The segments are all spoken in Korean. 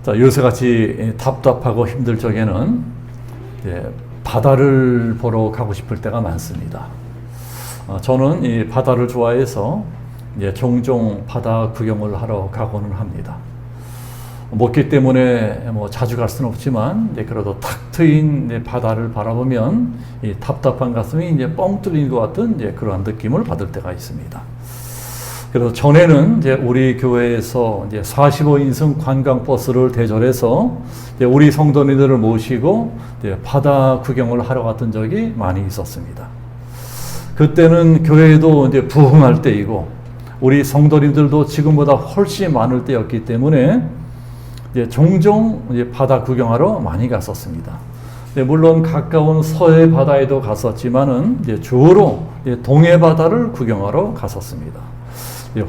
자, 요새같이 답답하고 힘들 적에는 바다를 보러 가고 싶을 때가 많습니다. 저는 이 바다를 좋아해서 종종 바다 구경을 하러 가고는 합니다. 못기 때문에 자주 갈 수는 없지만 그래도 탁 트인 바다를 바라보면 이 답답한 가슴이 뻥 뚫린 것 같은 그러한 느낌을 받을 때가 있습니다. 그래서 전에는 우리 교회에서 45인승 관광버스를 대절해서 우리 성도님들을 모시고 바다 구경을 하러 갔던 적이 많이 있었습니다. 그때는 교회도 부흥할 때이고 우리 성도님들도 지금보다 훨씬 많을 때였기 때문에 종종 바다 구경하러 많이 갔었습니다. 물론 가까운 서해 바다에도 갔었지만은 주로 동해 바다를 구경하러 갔었습니다.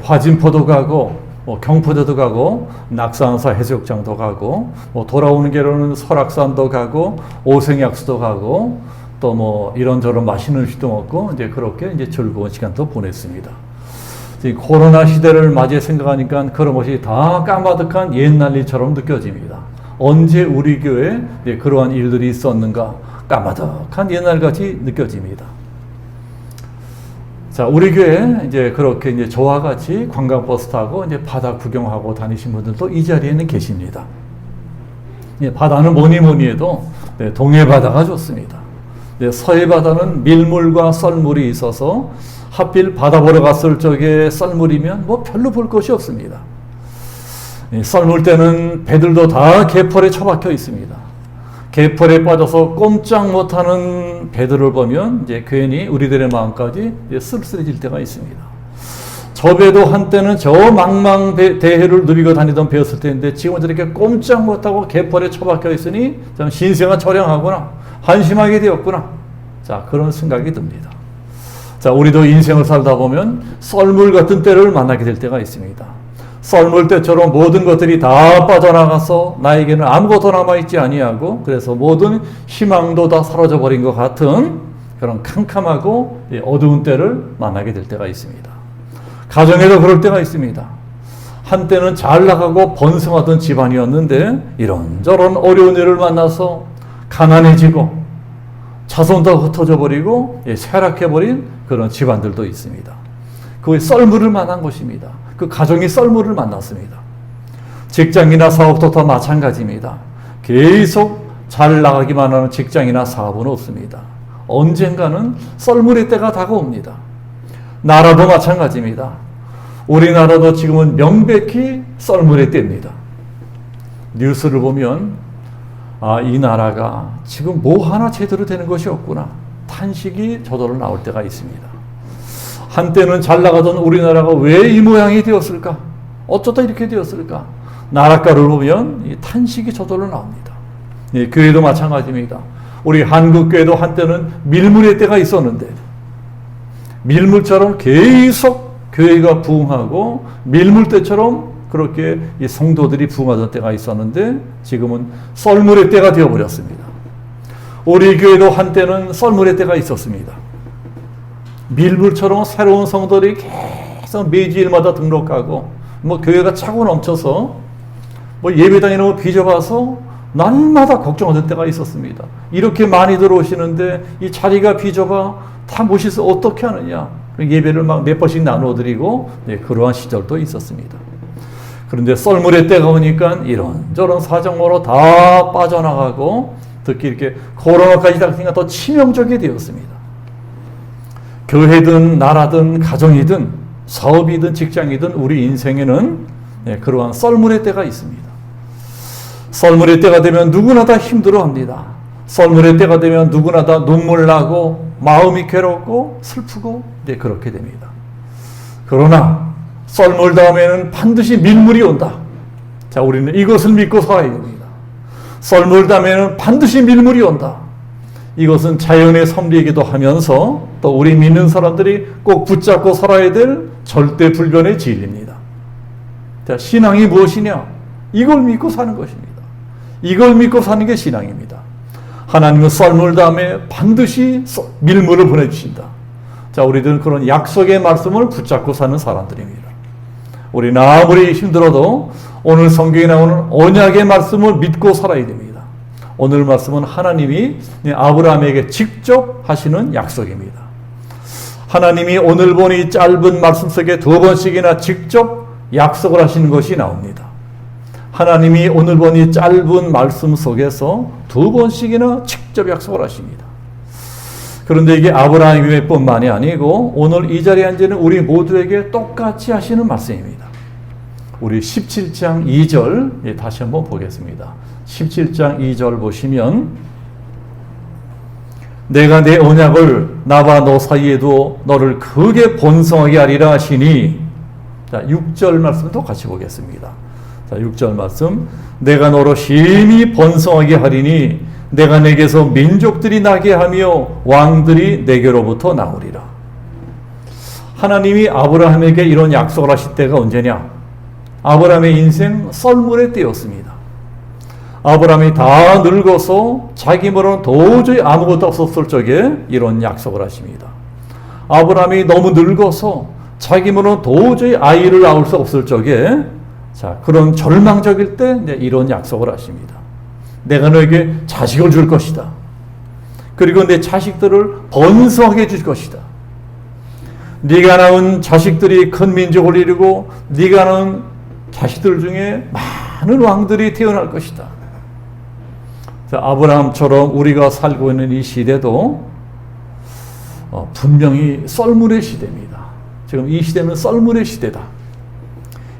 화진포도 가고 경포대도 가고 낙산사 해수욕장도 가고 돌아오는 길로는 설악산도 가고 오색약수도 가고 또 이런저런 맛있는 음식도 먹고 그렇게 즐거운 시간도 보냈습니다. 코로나 시대를 맞이해 생각하니까 그런 것이 다 까마득한 옛날 일처럼 느껴집니다. 언제 우리 교회에 그러한 일들이 있었는가 까마득한 옛날같이 느껴집니다. 자, 우리 교회 그렇게 저와 같이 관광버스 타고 바다 구경하고 다니신 분들도 이 자리에는 계십니다. 바다는 뭐니 해도 동해 바다가 좋습니다. 서해 바다는 밀물과 썰물이 있어서 하필 바다 보러 갔을 적에 썰물이면 별로 볼 것이 없습니다. 썰물 때는 배들도 다 개펄에 처박혀 있습니다. 개펄에 빠져서 꼼짝 못하는 배들을 보면 괜히 우리들의 마음까지 쓸쓸해질 때가 있습니다. 저 배도 한때는 저 망망대해를 누비고 다니던 배였을 텐데 지금은 저렇게 꼼짝 못하고 개펄에 처박혀 있으니 참 신세가 처량하구나, 한심하게 되었구나. 자, 그런 생각이 듭니다. 자, 우리도 인생을 살다 보면 썰물 같은 때를 만나게 될 때가 있습니다. 썰물 때처럼 모든 것들이 다 빠져나가서 나에게는 아무것도 남아있지 아니하고 그래서 모든 희망도 다 사라져 버린 것 같은 그런 캄캄하고 어두운 때를 만나게 될 때가 있습니다. 가정에도 그럴 때가 있습니다. 한때는 잘 나가고 번성하던 집안이었는데 이런저런 어려운 일을 만나서 가난해지고 자손도 흩어져 버리고 쇠락해버린 그런 집안들도 있습니다. 그게 썰물을 만난 것입니다. 그 가정이 썰물을 만났습니다. 직장이나 사업도 다 마찬가지입니다. 계속 잘 나가기만 하는 직장이나 사업은 없습니다. 언젠가는 썰물의 때가 다가옵니다. 나라도 마찬가지입니다. 우리나라도 지금은 명백히 썰물의 때입니다. 뉴스를 보면 이 나라가 지금 뭐 하나 제대로 되는 것이 없구나. 탄식이 저절로 나올 때가 있습니다. 한때는 잘 나가던 우리나라가 왜 이 모양이 되었을까? 어쩌다 이렇게 되었을까? 나라가를 보면 이 탄식이 저절로 나옵니다. 교회도 마찬가지입니다. 우리 한국교회도 한때는 밀물의 때가 있었는데 밀물처럼 계속 교회가 부흥하고 밀물 때처럼 그렇게 이 성도들이 부흥하던 때가 있었는데 지금은 썰물의 때가 되어버렸습니다. 우리 교회도 한때는 썰물의 때가 있었습니다. 밀물처럼 새로운 성도들이 계속 매주일마다 등록하고 교회가 차고 넘쳐서 예배당에 비좁아서 날마다 걱정하던 때가 있었습니다. 이렇게 많이 들어오시는데 이 자리가 비좁아 다 모셔서 어떻게 하느냐. 예배를 몇 번씩 나누어 드리고 그러한 시절도 있었습니다. 그런데 썰물의 때가 오니까 이런저런 사정으로 다 빠져나가고 특히 이렇게 코로나까지 닥치니까 더 치명적이 되었습니다. 교회든 나라든 가정이든 사업이든 직장이든 우리 인생에는 그러한 썰물의 때가 있습니다. 썰물의 때가 되면 누구나 다 힘들어합니다. 썰물의 때가 되면 누구나 다 눈물 나고 마음이 괴롭고 슬프고 그렇게 됩니다. 그러나 썰물 다음에는 반드시 밀물이 온다. 자, 우리는 이것을 믿고 살아야 됩니다. 썰물 다음에는 반드시 밀물이 온다. 이것은 자연의 섭리이기도 하면서 또 우리 믿는 사람들이 꼭 붙잡고 살아야 될 절대불변의 진리입니다. 자, 신앙이 무엇이냐? 이걸 믿고 사는 것입니다. 이걸 믿고 사는 게 신앙입니다. 하나님은 썰물 다음에 반드시 밀물을 보내주신다. 자, 우리들은 그런 약속의 말씀을 붙잡고 사는 사람들입니다. 우리는 아무리 힘들어도 오늘 성경에 나오는 언약의 말씀을 믿고 살아야 됩니다. 오늘 말씀은 하나님이 아브라함에게 직접 하시는 약속입니다. 하나님이 오늘 보니 짧은 말씀 속에 2번씩이나 직접 약속을 하시는 것이 나옵니다. 하나님이 오늘 보니 짧은 말씀 속에서 2번씩이나 직접 약속을 하십니다. 그런데 이게 아브라함의 뿐만이 아니고 오늘 이 자리에 앉은 우리 모두에게 똑같이 하시는 말씀입니다. 우리 17장 2절 다시 한번 보겠습니다. 17장 2절 보시면 내가 내 언약을 나와 너 사이에 두어 너를 크게 번성하게 하리라 하시니, 자 6절 말씀도 같이 보겠습니다. 자 6절 말씀, 내가 너로 심히 번성하게 하리니 내가 내게서 민족들이 나게 하며 왕들이 내게로부터 나오리라. 하나님이 아브라함에게 이런 약속을 하실 때가 언제냐? 아브라함의 인생 썰물의 때였습니다. 아브라함이 다 늙어서 자기 몸으로는 도저히 아무것도 없었을 적에 이런 약속을 하십니다. 아브라함이 너무 늙어서 자기 몸으로는 도저히 아이를 낳을 수 없을 적에, 자 그런 절망적일 때 이런 약속을 하십니다. 내가 너에게 자식을 줄 것이다. 그리고 내 자식들을 번성하게 줄 것이다. 네가 낳은 자식들이 큰 민족을 이루고 네가 낳은 자식들 중에 많은 왕들이 태어날 것이다. 아브라함처럼 우리가 살고 있는 이 시대도 분명히 썰물의 시대입니다. 지금 이 시대는 썰물의 시대다.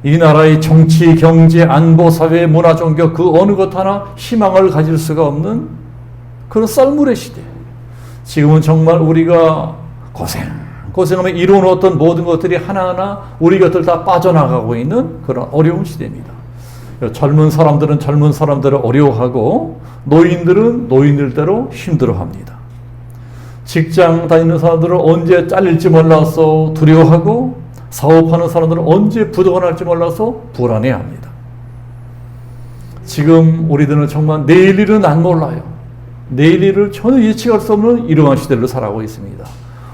이 나라의 정치, 경제, 안보, 사회, 문화, 종교 그 어느 것 하나 희망을 가질 수가 없는 그런 썰물의 시대. 지금은 정말 우리가 고생하며 이루어놓았던 모든 것들이 하나하나 우리 곁을 다 빠져나가고 있는 그런 어려운 시대입니다. 젊은 사람들은 젊은 사람들을 어려워하고 노인들은 노인들대로 힘들어합니다. 직장 다니는 사람들은 언제 잘릴지 몰라서 두려워하고 사업하는 사람들은 언제 부도가 날지 몰라서 불안해합니다. 지금 우리들은 정말 내일 일은 안 몰라요. 내일 일을 전혀 예측할 수 없는 이러한 시대를 살아가고 있습니다.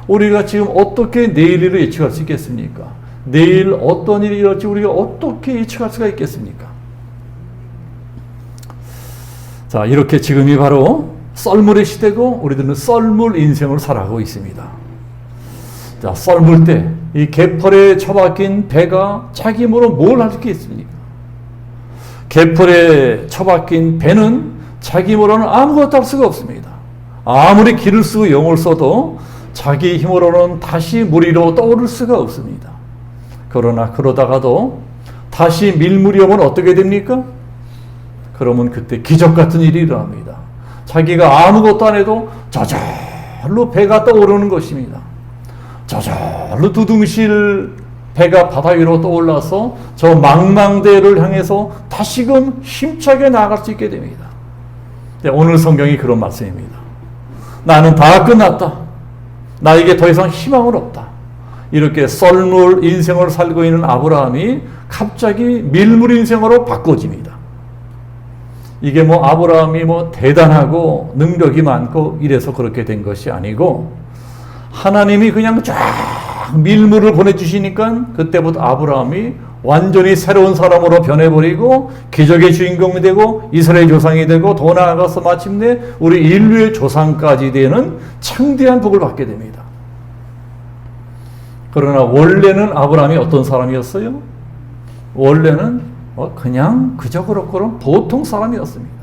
우리가 지금 어떻게 내일 일을 예측할 수 있겠습니까? 내일 어떤 일이 일어날지 우리가 어떻게 예측할 수가 있겠습니까? 자, 이렇게 지금이 바로 썰물의 시대고 우리들은 썰물 인생을 살아가고 있습니다. 자, 썰물 때 이 개펄에 처박힌 배가 자기 몸으로 뭘 할 수 있겠습니까? 개펄에 처박힌 배는 자기 힘으로는 아무것도 할 수가 없습니다. 아무리 길을 쓰고 용을 써도 자기 힘으로는 다시 물 위로 떠오를 수가 없습니다. 그러나 그러다가도 다시 밀물이 오면 어떻게 됩니까? 그러면 그때 기적 같은 일이 일어납니다. 자기가 아무것도 안 해도 저절로 배가 떠오르는 것입니다. 저절로 두둥실 배가 바다 위로 떠올라서 저 망망대해를 향해서 다시금 힘차게 나아갈 수 있게 됩니다. 오늘 성경이 그런 말씀입니다. 나는 다 끝났다. 나에게 더 이상 희망은 없다. 이렇게 썰물 인생을 살고 있는 아브라함이 갑자기 밀물 인생으로 바꿔집니다. 이게 아브라함이 대단하고 능력이 많고 이래서 그렇게 된 것이 아니고 하나님이 그냥 쫙 밀물을 보내주시니까 그때부터 아브라함이 완전히 새로운 사람으로 변해버리고 기적의 주인공이 되고 이스라엘 조상이 되고 더 나아가서 마침내 우리 인류의 조상까지 되는 창대한 복을 받게 됩니다. 그러나 원래는 아브라함이 어떤 사람이었어요? 원래는 그냥 그저 그렇고 보통 사람이었습니다.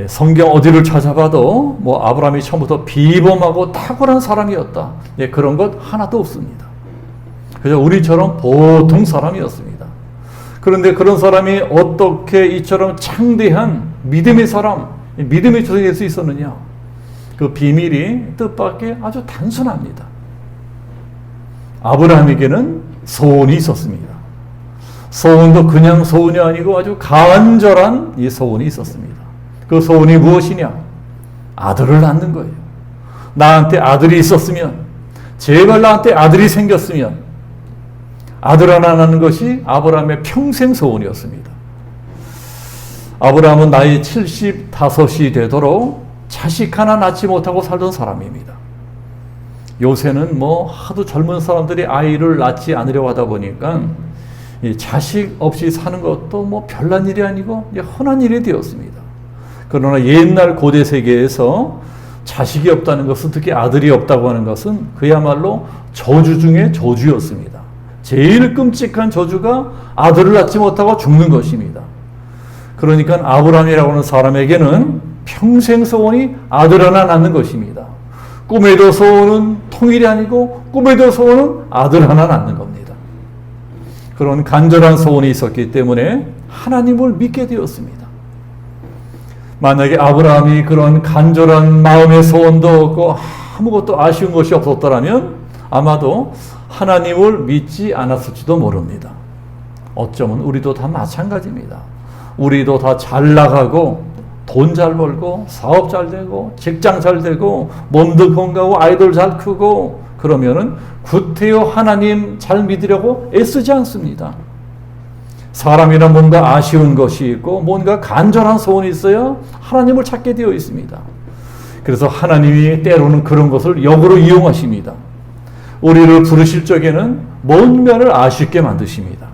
성경 어디를 찾아봐도 아브라함이 처음부터 비범하고 탁월한 사람이었다. 그런 것 하나도 없습니다. 그저 우리처럼 보통 사람이었습니다. 그런데 그런 사람이 어떻게 이처럼 창대한 믿음의 사람, 믿음의 조상이 될 수 있었느냐? 그 비밀이 뜻밖의 아주 단순합니다. 아브라함에게는 소원이 있었습니다. 소원도 그냥 소원이 아니고 아주 간절한 이 소원이 있었습니다. 그 소원이 무엇이냐? 아들을 낳는 거예요. 나한테 아들이 있었으면, 제발 나한테 아들이 생겼으면, 아들 하나 낳는 것이 아브라함의 평생 소원이었습니다. 아브라함은 나이 75이 되도록 자식 하나 낳지 못하고 살던 사람입니다. 요새는 뭐 하도 젊은 사람들이 아이를 낳지 않으려고 하다 보니까 이 자식 없이 사는 것도 뭐 별난 일이 아니고 흔한 일이 되었습니다. 그러나 옛날 고대 세계에서 자식이 없다는 것은, 특히 아들이 없다고 하는 것은 그야말로 저주 중에 저주였습니다. 제일 끔찍한 저주가 아들을 낳지 못하고 죽는 것입니다. 그러니까 아브라함이라고 하는 사람에게는 평생 소원이 아들 하나 낳는 것입니다. 꿈에도 소원은 통일이 아니고 꿈에도 소원은 아들 하나 낳는 겁니다. 그런 간절한 소원이 있었기 때문에 하나님을 믿게 되었습니다. 만약에 아브라함이 그런 간절한 마음의 소원도 없고 아무것도 아쉬운 것이 없었더라면 아마도 하나님을 믿지 않았을지도 모릅니다. 어쩌면 우리도 다 마찬가지입니다. 우리도 다 잘 나가고 돈 잘 벌고 사업 잘 되고 직장 잘 되고 몸도 건강하고 아이들 잘 크고 그러면은 구태여 하나님 잘 믿으려고 애쓰지 않습니다. 사람이란 뭔가 아쉬운 것이 있고 뭔가 간절한 소원이 있어야 하나님을 찾게 되어 있습니다. 그래서 하나님이 때로는 그런 것을 역으로 이용하십니다. 우리를 부르실 적에는 먼 면을 아쉽게 만드십니다.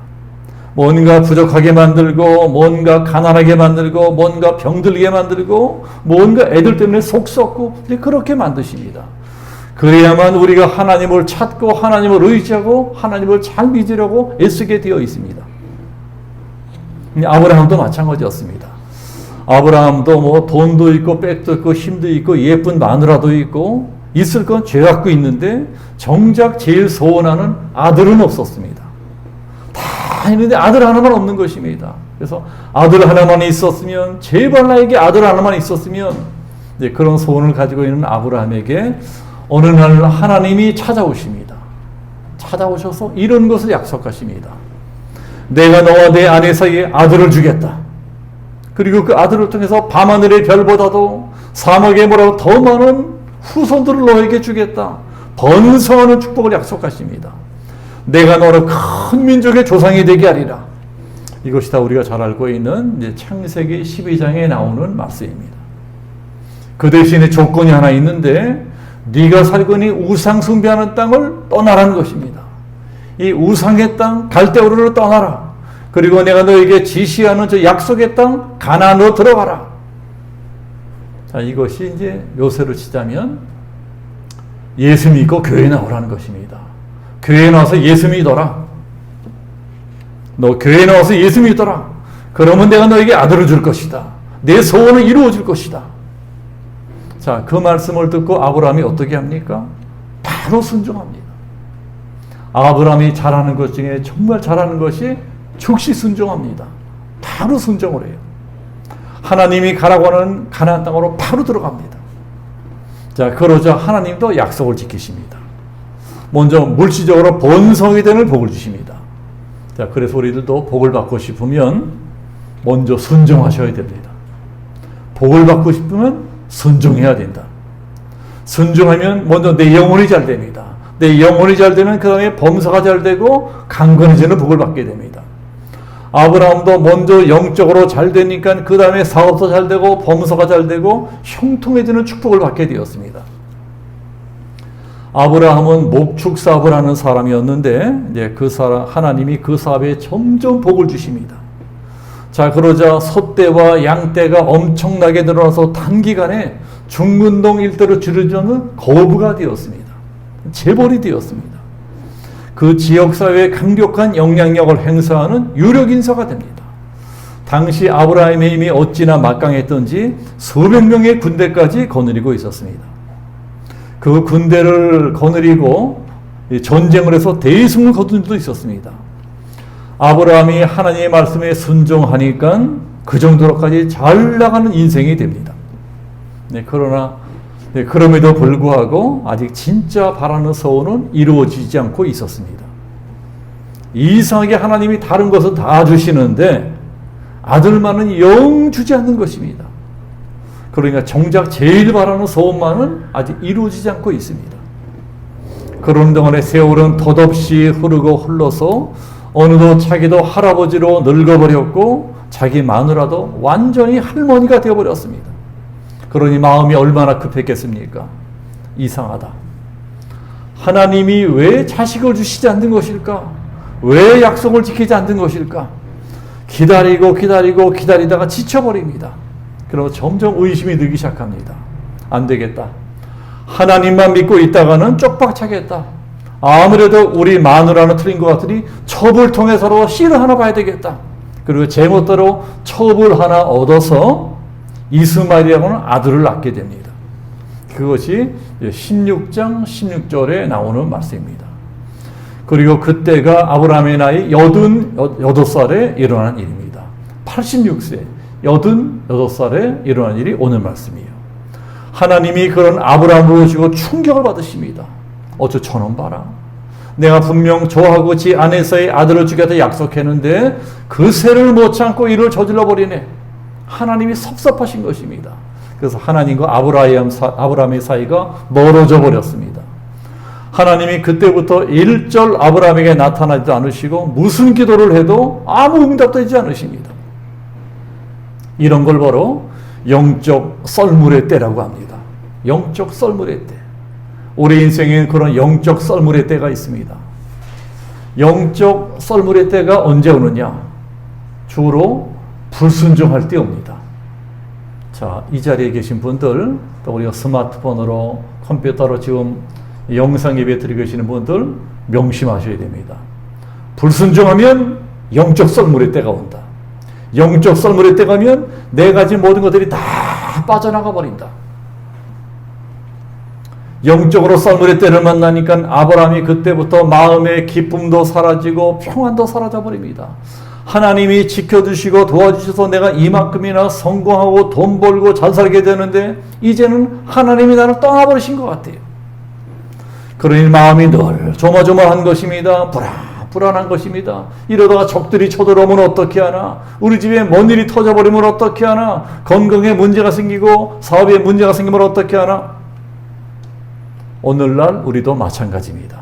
뭔가 부족하게 만들고 뭔가 가난하게 만들고 뭔가 병들게 만들고 뭔가 애들 때문에 속 썩고 그렇게 만드십니다. 그래야만 우리가 하나님을 찾고 하나님을 의지하고 하나님을 잘 믿으려고 애쓰게 되어 있습니다. 아브라함도 마찬가지였습니다. 아브라함도 뭐 돈도 있고 백도 있고 힘도 있고 예쁜 마누라도 있고 있을 건 죄 갖고 있는데 정작 제일 소원하는 아들은 없었습니다. 다 있는데 아들 하나만 없는 것입니다. 그래서 아들 하나만 있었으면, 제발 나에게 아들 하나만 있었으면, 이제 그런 소원을 가지고 있는 아브라함에게 어느 날 하나님이 찾아오십니다. 찾아오셔서 이런 것을 약속하십니다. 내가 너와 내 아내 사이에 아들을 주겠다. 그리고 그 아들을 통해서 밤하늘의 별보다도 사막의 모라보다 더 많은 후손들을 너에게 주겠다. 번성하는 축복을 약속하십니다. 내가 너를 큰 민족의 조상이 되게 하리라. 이것이 다 우리가 잘 알고 있는 이제 창세기 12장에 나오는 말씀입니다. 그 대신에 조건이 하나 있는데 네가 살거니 우상 숭배하는 땅을 떠나라는 것입니다. 이 우상의 땅 갈대우르를 떠나라. 그리고 내가 너에게 지시하는 저 약속의 땅 가나안으로 들어가라. 자, 이것이 이제 묘세로 치자면 예수 믿고 교회 나오라는 것입니다. 교회에 나와서 예수 믿어라. 너 교회에 나와서 예수 믿어라. 그러면 내가 너에게 아들을 줄 것이다. 내 소원은 이루어질 것이다. 자, 그 말씀을 듣고 아브라함이 어떻게 합니까? 바로 순종합니다. 아브라함이 잘하는 것 중에 정말 잘하는 것이 즉시 순종합니다. 바로 순종을 해요. 하나님이 가라고 하는 가나안 땅으로 바로 들어갑니다. 자, 그러자 하나님도 약속을 지키십니다. 먼저 물질적으로 번성이 되는 복을 주십니다. 자, 그래서 우리들도 복을 받고 싶으면 먼저 순종하셔야 됩니다. 복을 받고 싶으면 순종해야 된다. 순종하면 먼저 내 영혼이 잘 됩니다. 내 영혼이 잘 되면 그 다음에 범사가 잘 되고 강건해지는 복을 받게 됩니다. 아브라함도 먼저 영적으로 잘 되니까 그 다음에 사업도 잘 되고 범사가 잘 되고 형통해지는 축복을 받게 되었습니다. 아브라함은 목축 사업을 하는 사람이었는데 이제 그 사람, 하나님이 그 사업에 점점 복을 주십니다. 자, 그러자 소떼와 양떼가 엄청나게 늘어나서 단기간에 중근동 일대로 줄여주는 거부가 되었습니다. 재벌이 되었습니다. 그 지역사회에 강력한 영향력을 행사하는 유력 인사가 됩니다. 당시 아브라함의 힘이 어찌나 막강했던지 수백 명의 군대까지 거느리고 있었습니다. 그 군대를 거느리고 전쟁을 해서 대승을 거둔 적도 있었습니다. 아브라함이 하나님의 말씀에 순종하니까 그 정도로까지 잘 나가는 인생이 됩니다. 네, 그러나 그럼에도 불구하고 아직 진짜 바라는 소원은 이루어지지 않고 있었습니다. 이상하게 하나님이 다른 것은 다 주시는데 아들만은 영 주지 않는 것입니다. 그러니까 정작 제일 바라는 소원만은 아직 이루어지지 않고 있습니다. 그런 동안에 세월은 덧없이 흐르고 흘러서 어느덧 자기도 할아버지로 늙어버렸고 자기 마누라도 완전히 할머니가 되어버렸습니다. 그러니 마음이 얼마나 급했겠습니까? 이상하다. 하나님이 왜 자식을 주시지 않는 것일까? 왜 약속을 지키지 않는 것일까? 기다리다가 지쳐버립니다. 그리고 점점 의심이 들기 시작합니다. 안 되겠다. 하나님만 믿고 있다가는 쪽박차겠다. 아무래도 우리 마누라는 틀린 것 같으니 첩을 통해서로 씨를 하나 봐야 되겠다. 그리고 제멋대로 첩을 하나 얻어서 이스마엘이라고는 아들을 낳게 됩니다. 그것이 16장 16절에 나오는 말씀입니다. 그리고 그때가 아브라함의 나이 88살에 일어난 일입니다. 86세, 88살에 일어난 일이 오늘 말씀이에요. 하나님이 그런 아브라함을 보시고 충격을 받으십니다. 어쩌 저놈 봐라. 내가 분명 저하고 지 아내사의 아들을 주겠다 약속했는데 그 세를 못 참고 이를 저질러 버리네. 하나님이 섭섭하신 것입니다. 그래서 하나님과 아브라함의 사이가 멀어져 버렸습니다. 하나님이 그때부터 일절 아브라함에게 나타나지도 않으시고 무슨 기도를 해도 아무 응답도 되지 않으십니다. 이런 걸 바로 영적 썰물의 때라고 합니다. 영적 썰물의 때. 우리 인생에 그런 영적 썰물의 때가 있습니다. 영적 썰물의 때가 언제 오느냐? 주로 불순종할 때 옵니다. 자, 이 자리에 계신 분들, 또 우리가 스마트폰으로 컴퓨터로 지금 영상 예배 드리고 계시는 분들 명심하셔야 됩니다. 불순종하면 영적 썰물의 때가 온다. 영적 썰물의 때가 오면 내 가진 모든 것들이 다 빠져나가 버린다. 영적으로 썰물의 때를 만나니까 아브라함이 그때부터 마음의 기쁨도 사라지고 평안도 사라져 버립니다. 하나님이 지켜주시고 도와주셔서 내가 이만큼이나 성공하고 돈 벌고 잘 살게 되는데 이제는 하나님이 나를 떠나버리신 것 같아요. 그러니 마음이 늘 조마조마한 것입니다. 불안한 것입니다. 이러다가 적들이 쳐들어오면 어떻게 하나? 우리 집에 뭔 일이 터져버리면 어떻게 하나? 건강에 문제가 생기고 사업에 문제가 생기면 어떻게 하나? 오늘날 우리도 마찬가지입니다.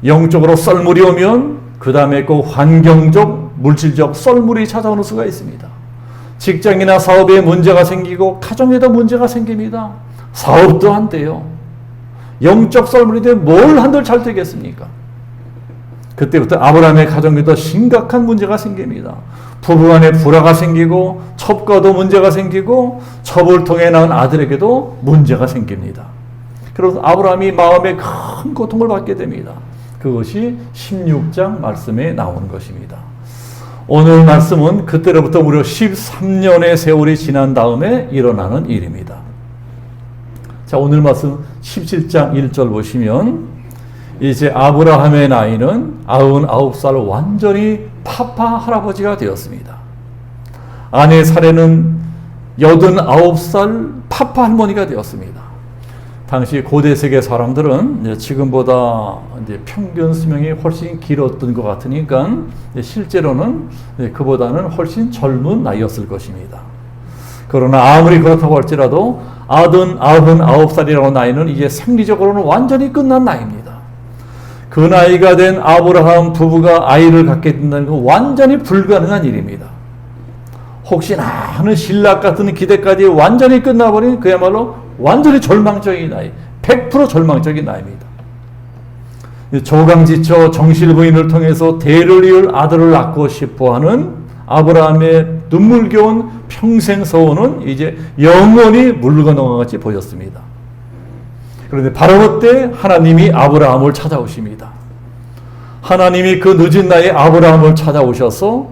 영적으로 썰물이 오면 그 다음에 그 환경적, 물질적 썰물이 찾아오는 수가 있습니다. 직장이나 사업에 문제가 생기고 가정에도 문제가 생깁니다. 사업도 안 돼요. 영적 썰물인데 뭘 한들 잘 되겠습니까? 그때부터 아브라함의 가정에도 심각한 문제가 생깁니다. 부부간에 불화가 생기고 첩과도 문제가 생기고 첩을 통해 낳은 아들에게도 문제가 생깁니다. 그래서 아브라함이 마음에 큰 고통을 받게 됩니다. 그것이 16장 말씀에 나오는 것입니다. 오늘 말씀은 그때로부터 무려 13년의 세월이 지난 다음에 일어나는 일입니다. 자, 오늘 말씀 17장 1절 보시면 이제 아브라함의 나이는 99살 완전히 파파 할아버지가 되었습니다. 아내 사례는 89살 파파 할머니가 되었습니다. 당시 고대 세계 사람들은 이제 지금보다 이제 평균 수명이 훨씬 길었던 것 같으니까 실제로는 그보다는 훨씬 젊은 나이였을 것입니다. 그러나 아무리 그렇다고 할지라도 99살이라는 나이는 이제 생리적으로는 완전히 끝난 나이입니다. 그 나이가 된 아브라함 부부가 아이를 갖게 된다는 건 완전히 불가능한 일입니다. 혹시나 하는 신락 같은 기대까지 완전히 끝나버린 그야말로 완전히 절망적인 나이, 100% 절망적인 나이입니다. 조강지처 정실부인을 통해서 대를 이을 아들을 낳고 싶어하는 아브라함의 눈물겨운 평생 소원은 이제 영원히 물 건너간 것 같이 보였습니다. 그런데 바로 그때 하나님이 아브라함을 찾아오십니다. 하나님이 그 늦은 나이에 아브라함을 찾아오셔서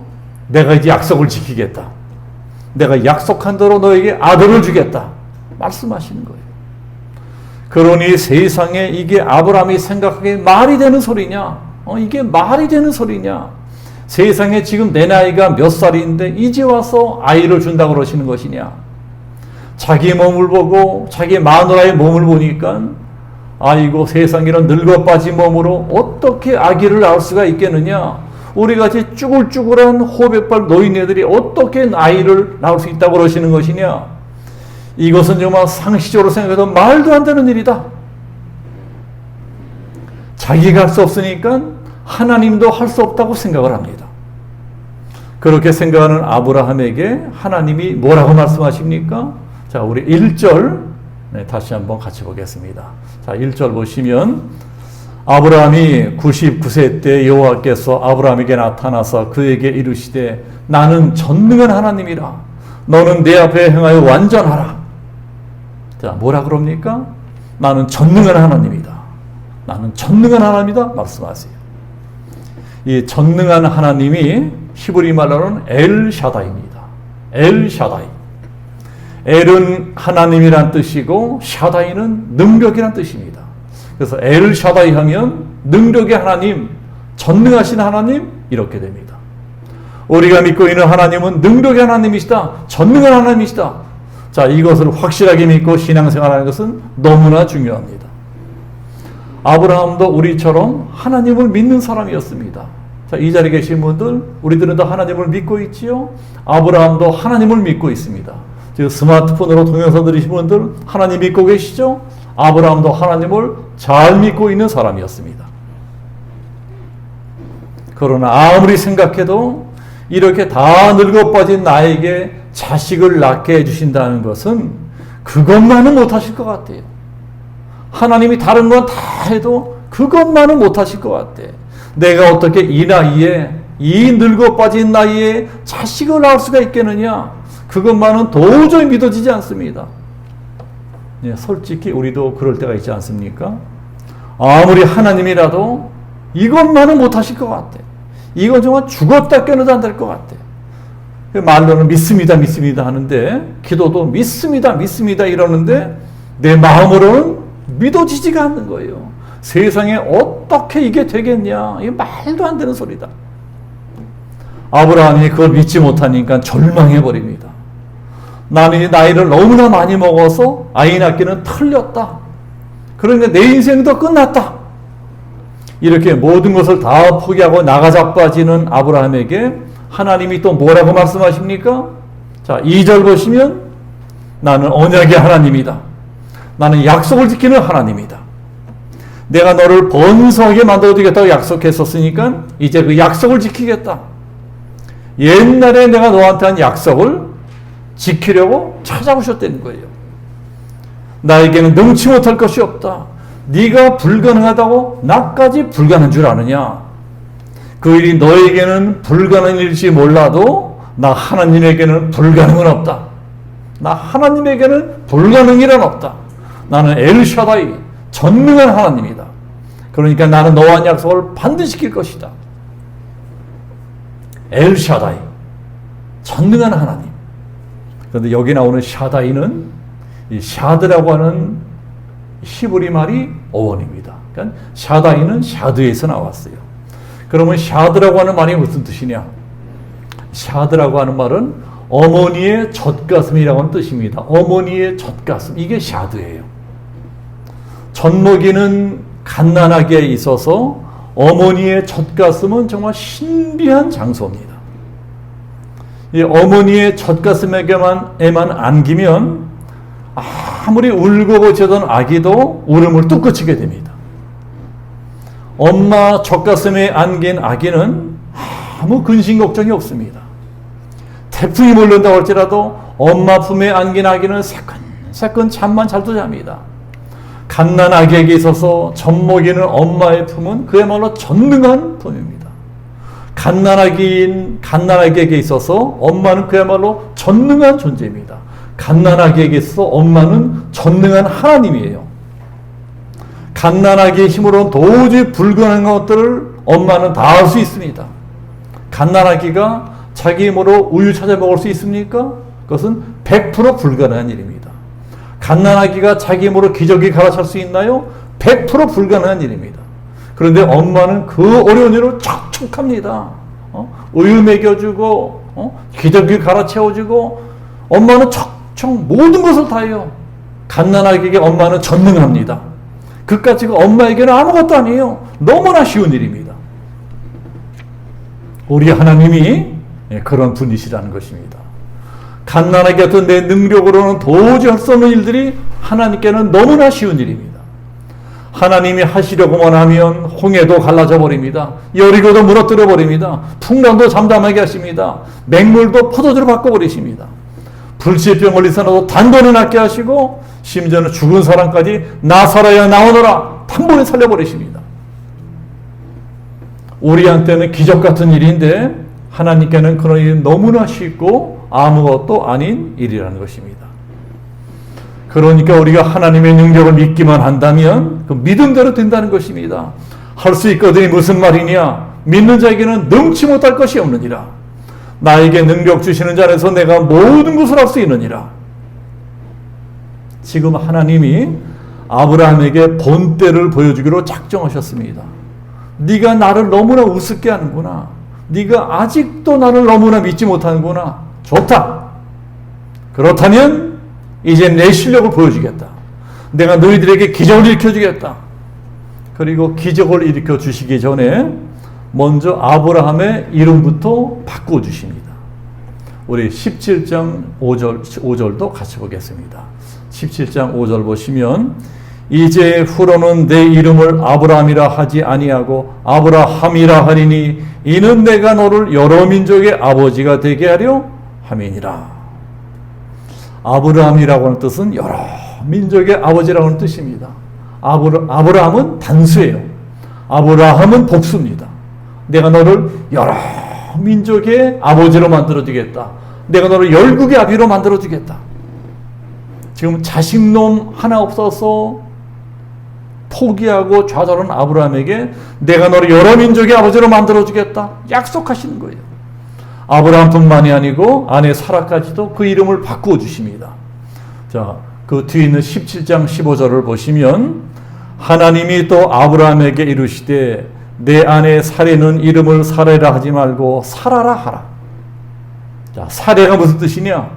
내가 이제 약속을 지키겠다. 내가 약속한 대로 너에게 아들을 주겠다. 말씀하시는 거예요. 그러니 세상에 이게 아브라함이 생각하기에 말이 되는 소리냐? 이게 말이 되는 소리냐? 세상에 지금 내 나이가 몇 살인데 이제 와서 아이를 준다고 그러시는 것이냐? 자기 몸을 보고 자기 마누라의 몸을 보니까 아이고 세상이란 늙어 빠진 몸으로 어떻게 아기를 낳을 수가 있겠느냐? 우리같이 쭈글쭈글한 호백발 노인네들이 어떻게 아이를 낳을 수 있다고 그러시는 것이냐? 이것은 정말 상식적으로 생각해도 말도 안 되는 일이다. 자기가 할 수 없으니까 하나님도 할 수 없다고 생각을 합니다. 그렇게 생각하는 아브라함에게 하나님이 뭐라고 말씀하십니까? 자, 우리 1절 다시 한번 같이 보겠습니다. 자, 1절 보시면 아브라함이 99세 때 여호와께서 아브라함에게 나타나서 그에게 이르시되 나는 전능한 하나님이라 너는 내 앞에 행하여 완전하라. 자, 뭐라 그럽니까? 나는 전능한 하나님이다. 나는 전능한 하나님이다 말씀하세요. 이 전능한 하나님이 히브리 말로는 엘샤다이입니다. 엘샤다이. 엘은 하나님이란 뜻이고 샤다이는 능력이란 뜻입니다. 그래서 엘샤다이 하면 능력의 하나님, 전능하신 하나님 이렇게 됩니다. 우리가 믿고 있는 하나님은 능력의 하나님이시다. 전능한 하나님이시다. 자, 이것을 확실하게 믿고 신앙생활하는 것은 너무나 중요합니다. 아브라함도 우리처럼 하나님을 믿는 사람이었습니다. 자, 이 자리에 계신 분들, 우리들은 다 하나님을 믿고 있지요. 아브라함도 하나님을 믿고 있습니다. 지금 스마트폰으로 동영상 들으신 분들 하나님 믿고 계시죠? 아브라함도 하나님을 잘 믿고 있는 사람이었습니다. 그러나 아무리 생각해도 이렇게 다 늙어 빠진 나에게 자식을 낳게 해주신다는 것은 그것만은 못하실 것 같아요. 하나님이 다른 건 다 해도 그것만은 못하실 것 같아. 내가 어떻게 이 나이에, 이 늙어 빠진 나이에 자식을 낳을 수가 있겠느냐? 그것만은 도저히 믿어지지 않습니다. 예, 솔직히 우리도 그럴 때가 있지 않습니까? 아무리 하나님이라도 이것만은 못하실 것 같아. 이건 정말 죽었다 깨어나도 안 될 것 같아. 말로는 믿습니다, 믿습니다 하는데, 기도도 믿습니다, 믿습니다 이러는데, 내 마음으로는 믿어지지가 않는 거예요. 세상에 어떻게 이게 되겠냐? 이게 말도 안 되는 소리다. 아브라함이 그걸 믿지 못하니까 절망해버립니다. 나는 이 나이를 너무나 많이 먹어서 아이 낳기는 틀렸다. 그러니까 내 인생도 끝났다. 이렇게 모든 것을 다 포기하고 나가자빠지는 아브라함에게 하나님이 또 뭐라고 말씀하십니까? 자, 2절 보시면 나는 언약의 하나님이다. 나는 약속을 지키는 하나님이다. 내가 너를 번성하게 만들어주겠다고 약속했었으니까 이제 그 약속을 지키겠다. 옛날에 내가 너한테 한 약속을 지키려고 찾아오셨다는 거예요. 나에게는 능치 못할 것이 없다. 네가 불가능하다고 나까지 불가능한 줄 아느냐? 그 일이 너에게는 불가능한 일일지 몰라도 나 하나님에게는 불가능은 없다. 나 하나님에게는 불가능한 일은 없다. 나는 엘샤다이, 전능한 하나님이다. 그러니까 나는 너와 한 약속을 반드시 지킬 것이다. 엘샤다이, 전능한 하나님. 그런데 여기 나오는 샤다이는 이 샤드라고 하는 히브리 말이 어원입니다. 그러니까 샤다이는 샤드에서 나왔어요. 그러면 샤드라고 하는 말이 무슨 뜻이냐? 샤드라고 하는 말은 어머니의 젖가슴이라고 하는 뜻입니다. 어머니의 젖가슴, 이게 샤드예요. 젖먹이는 갓난아기에 있어서 어머니의 젖가슴은 정말 신비한 장소입니다. 이 어머니의 젖가슴에게만 안기면 아무리 울고 버티던 아기도 울음을 뚝 그치게 됩니다. 엄마 젖가슴에 안긴 아기는 아무 근심 걱정이 없습니다. 태풍이 몰려온다고 할지라도 엄마 품에 안긴 아기는 새끈새끈 잠만 잘도 잡니다. 갓난아기에게 있어서 젖먹이는 엄마의 품은 그야말로 전능한 품입니다. 갓난아기에게 있어서 엄마는 그야말로 전능한 존재입니다. 갓난아기에게 있어서 엄마는 전능한 하나님이에요. 갓난아기의 힘으로는 도저히 불가능한 것들을 엄마는 다 할 수 있습니다. 갓난아기가 자기 힘으로 우유 찾아 먹을 수 있습니까? 그것은 100% 불가능한 일입니다. 갓난아기가 자기 힘으로 기저귀 갈아찰 수 있나요? 100% 불가능한 일입니다. 그런데 엄마는 그 어려운 일을 척척합니다. 우유 먹여주고 기저귀 갈아채워주고 엄마는 척척 모든 것을 다 해요. 갓난아기에게 엄마는 전능합니다. 그까지가 엄마에게는 아무것도 아니에요. 너무나 쉬운 일입니다. 우리 하나님이 그런 분이시라는 것입니다. 갓난아기 같은 내 능력으로는 도저히 할 수 없는 일들이 하나님께는 너무나 쉬운 일입니다. 하나님이 하시려고만 하면 홍해도 갈라져 버립니다. 여리고도 무너뜨려 버립니다. 풍랑도 잠잠하게 하십니다. 맹물도 포도주로 바꿔버리십니다. 불치병 걸린 사람도 단번에 낫게 하시고 심지어는 죽은 사람까지 나 살아야 나오너라 단번에 살려버리십니다. 우리한테는 기적 같은 일인데 하나님께는 그런 일이 너무나 쉽고 아무것도 아닌 일이라는 것입니다. 그러니까 우리가 하나님의 능력을 믿기만 한다면 그 믿음대로 된다는 것입니다. 할 수 있거든이 무슨 말이냐? 믿는 자에게는 능치 못할 것이 없느니라. 나에게 능력 주시는 자 안에서 내가 모든 것을 할 수 있느니라. 지금 하나님이 아브라함에게 본때를 보여주기로 작정하셨습니다. 네가 나를 너무나 우습게 하는구나. 네가 아직도 나를 너무나 믿지 못하는구나. 좋다. 그렇다면 이제 내 실력을 보여주겠다. 내가 너희들에게 기적을 일으켜주겠다. 그리고 기적을 일으켜 주시기 전에 먼저 아브라함의 이름부터 바꾸어 주십니다. 우리 17장 5절도 같이 보겠습니다. 17장 5절 보시면 이제 후로는 내 이름을 아브라함이라 하지 아니하고 아브라함이라 하리니 이는 내가 너를 여러 민족의 아버지가 되게 하려 함이니라. 아브라함이라고 하는 뜻은 여러 민족의 아버지라고 하는 뜻입니다. 아브라함은 단수예요. 아브라함은 복수입니다. 내가 너를 여러 민족의 아버지로 만들어주겠다. 내가 너를 열국의 아비로 만들어주겠다. 지금 자식놈 하나 없어서 포기하고 좌절한 아브라함에게 내가 너를 여러 민족의 아버지로 만들어주겠다. 약속하시는 거예요. 아브라함뿐만이 아니고 아내 사라까지도 그 이름을 바꾸어 주십니다. 자, 그 뒤에 있는 17장 15절을 보시면 하나님이 또 아브라함에게 이르시되 내 아내 사레는 이름을 사레라 하지 말고 사라라 하라. 자, 사레가 무슨 뜻이냐?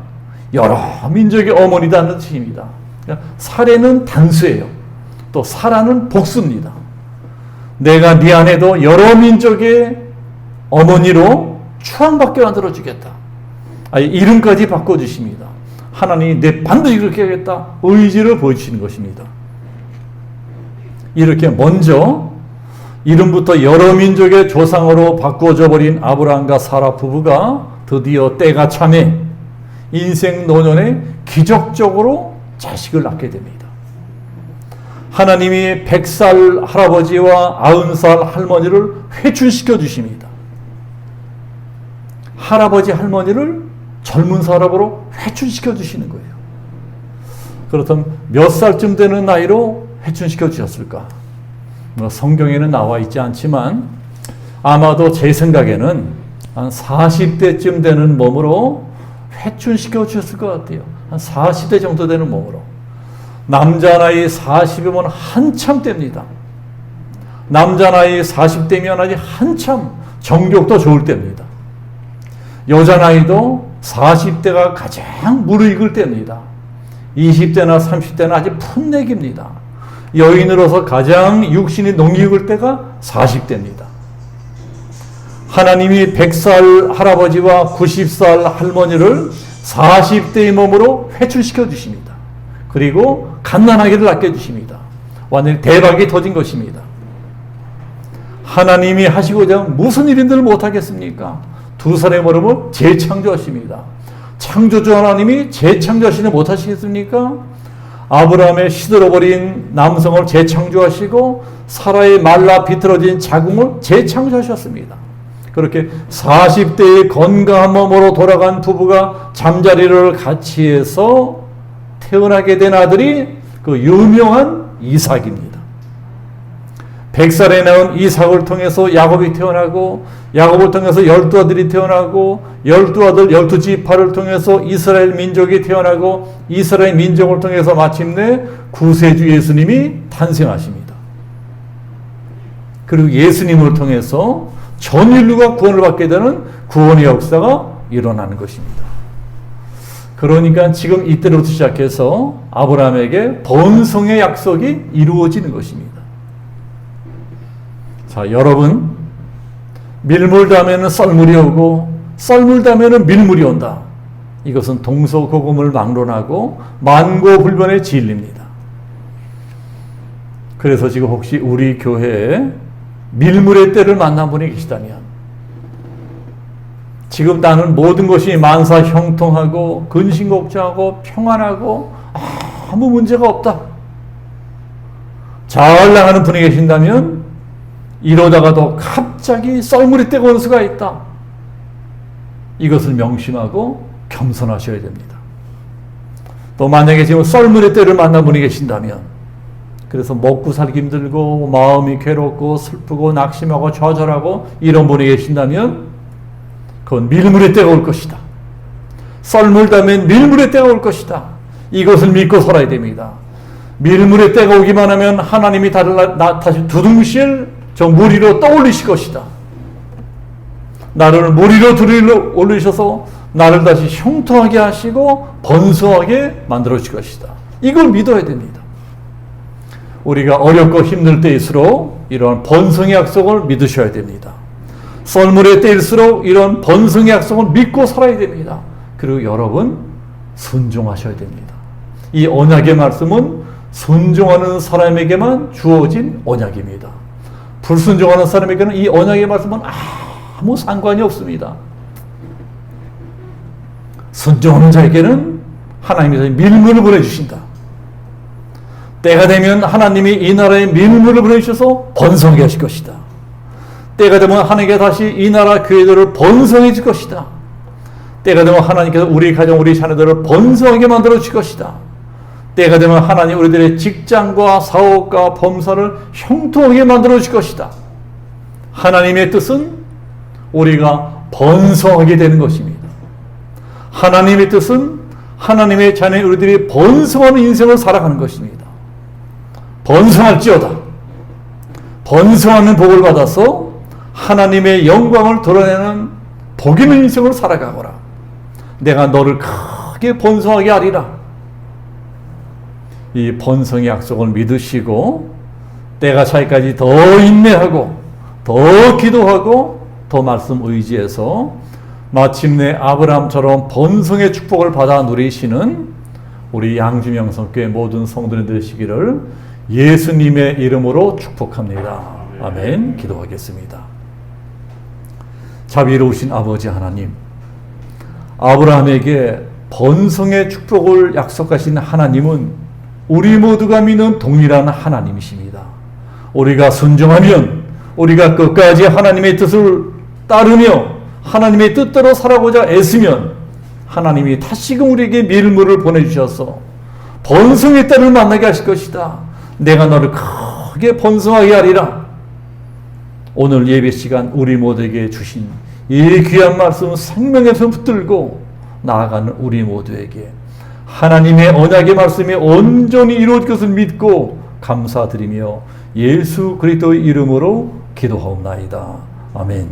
여러 민족의 어머니다는 뜻입니다. 사레는 단수예요. 또 사라는 복수입니다. 내가 네 아내도 여러 민족의 어머니로 추앙받게 만들어주겠다. 이름까지 바꿔주십니다. 하나님이 내 반드시 그렇게 하겠다. 의지를 보여주시는 것입니다. 이렇게 먼저 이름부터 여러 민족의 조상으로 바꿔줘 버린 아브라함과 사라 부부가 드디어 때가 참에 인생 노년에 기적적으로 자식을 낳게 됩니다. 하나님이 100살 할아버지와 90살 할머니를 회춘시켜 주십니다. 할아버지 할머니를 젊은 사람으로 회춘시켜 주시는 거예요. 그렇다면 몇 살쯤 되는 나이로 회춘시켜 주셨을까? 성경에는 나와 있지 않지만 아마도 제 생각에는 한 40대쯤 되는 몸으로 회춘시켜 주셨을 것 같아요. 한 40대 정도 되는 몸으로. 남자 나이 40이면 한참 때입니다. 남자 나이 40대면 아직 한참 정력도 좋을 때입니다. 여자 나이도 40대가 가장 무르익을 때입니다. 20대나 30대는 아직 풋내기입니다. 여인으로서 가장 육신이 농익을 때가 40대입니다. 하나님이 100살 할아버지와 90살 할머니를 40대의 몸으로 회춘시켜 주십니다. 그리고 갓난아기를 낳게 해주십니다. 완전히 대박이 터진 것입니다. 하나님이 하시고자 무슨 일인들 못하겠습니까? 두 사람의 몸을 재창조하십니다. 창조주 하나님이 재창조하시지 못하시겠습니까? 아브라함의 시들어버린 남성을 재창조하시고 사라의 말라 비틀어진 자궁을 재창조하셨습니다. 그렇게 40대의 건강한 몸으로 돌아간 부부가 잠자리를 같이 해서 태어나게 된 아들이 그 유명한 이삭입니다. 100살에 낳은 이삭을 통해서 야곱이 태어나고 야곱을 통해서 12아들이 태어나고 12아들 12지파를 통해서 이스라엘 민족이 태어나고 이스라엘 민족을 통해서 마침내 구세주 예수님이 탄생하십니다. 그리고 예수님을 통해서 전 인류가 구원을 받게 되는 구원의 역사가 일어나는 것입니다. 그러니까 지금 이때로부터 시작해서 아브라함에게 번성의 약속이 이루어지는 것입니다. 자, 여러분, 밀물 다음에는 썰물이 오고 썰물 다음에는 밀물이 온다. 이것은 동서고금을 막론하고 만고불변의 진리입니다. 그래서 지금 혹시 우리 교회에 밀물의 때를 만난 분이 계시다면 지금 나는 모든 것이 만사 형통하고 근심걱정하고 평안하고 아무 문제가 없다. 잘 나가는 분이 계신다면 이러다가도 갑자기 썰물이 떼고 오는 수가 있다. 이것을 명심하고 겸손하셔야 됩니다. 또 만약에 지금 썰물의 때를 만난 분이 계신다면, 그래서 먹고 살기 힘들고 마음이 괴롭고 슬프고 낙심하고 좌절하고 이런 분이 계신다면 그건 밀물의 때가 올 것이다. 썰물 다음엔 밀물의 때가 올 것이다. 이것을 믿고 살아야 됩니다. 밀물의 때가 오기만 하면 하나님이 다시 두둥실 저 물 위로 떠올리실 것이다. 나를 물 위로 들어 올리셔서 나를 다시 형통하게 하시고 번성하게 만들어 주실 것이다. 이걸 믿어야 됩니다. 우리가 어렵고 힘들 때일수록 이러한 번성의 약속을 믿으셔야 됩니다. 썰물의 때일수록 이런 번성의 약속을 믿고 살아야 됩니다. 그리고 여러분 순종하셔야 됩니다. 이 언약의 말씀은 순종하는 사람에게만 주어진 언약입니다. 불순종하는 사람에게는 이 언약의 말씀은 아무 상관이 없습니다. 순종하는 자에게는 하나님께서 밀물을 보내주신다. 때가 되면 하나님이 이 나라에 밀물을 보내주셔서 번성하게 하실 것이다. 때가 되면 하나님께서 다시 이 나라 교회들을 번성해 줄 것이다. 때가 되면 하나님께서 우리 가정, 우리 자녀들을 번성하게 만들어 주실 것이다. 때가 되면 하나님 우리들의 직장과 사업과 범사를 형통하게 만들어 주실 것이다. 하나님의 뜻은 우리가 번성하게 되는 것입니다. 하나님의 뜻은 하나님의 자녀 우리들이 번성하는 인생을 살아가는 것입니다. 번성할지어다. 번성하는 복을 받아서 하나님의 영광을 드러내는 복 있는 인생을 살아가거라. 내가 너를 크게 번성하게 하리라. 이 번성의 약속을 믿으시고 때가 차기까지 더 인내하고 더 기도하고 더 말씀 의지해서 마침내 아브라함처럼 번성의 축복을 받아 누리시는 우리 양주명성교회 모든 성도들 되시기를 예수님의 이름으로 축복합니다. 아멘. 기도하겠습니다. 자비로우신 아버지 하나님, 아브라함에게 번성의 축복을 약속하신 하나님은 우리 모두가 믿는 동일한 하나님이십니다. 우리가 순종하면, 우리가 끝까지 하나님의 뜻을 따르며 하나님의 뜻대로 살아보자 애쓰면 하나님이 다시금 우리에게 밀물을 보내주셔서 번성의 때를 만나게 하실 것이다. 내가 너를 크게 번성하게 하리라. 오늘 예배 시간 우리 모두에게 주신 이 귀한 말씀 생명의 손 붙들고 나아가는 우리 모두에게 하나님의 언약의 말씀이 온전히 이루어질 것을 믿고 감사드리며 예수 그리스도의 이름으로 기도하옵나이다. 아멘.